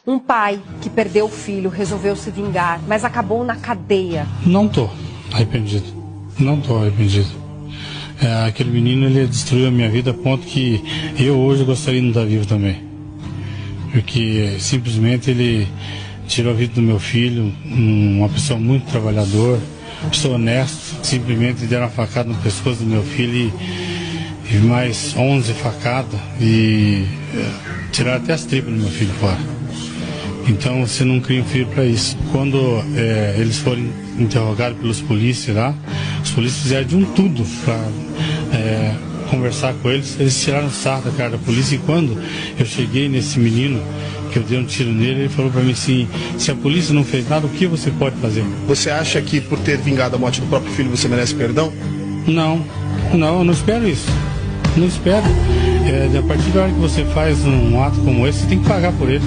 Um pai que perdeu o filho resolveu se vingar, mas acabou na cadeia. Não tô arrependido. Não tô arrependido. Aquele menino, ele destruiu a minha vida a ponto que eu hoje gostaria de não estar vivo também. Porque simplesmente ele tirou a vida do meu filho, uma pessoa muito trabalhadora, uma pessoa honesta. Simplesmente deram uma facada no pescoço do meu filho e mais 11 facadas e tiraram até as tripas do meu filho fora. Então você não cria um filho para isso. Quando eles foram interrogados pelos polícias lá, os polícias fizeram de tudo para conversar com eles. Eles tiraram sarro da cara da polícia e quando eu cheguei nesse menino, que eu dei um tiro nele, ele falou para mim assim, se a polícia não fez nada, o que você pode fazer? Você acha que por ter vingado a morte do próprio filho você merece perdão? Não, eu não espero isso. Não espero. A partir da hora que você faz um ato como esse, você tem que pagar por ele.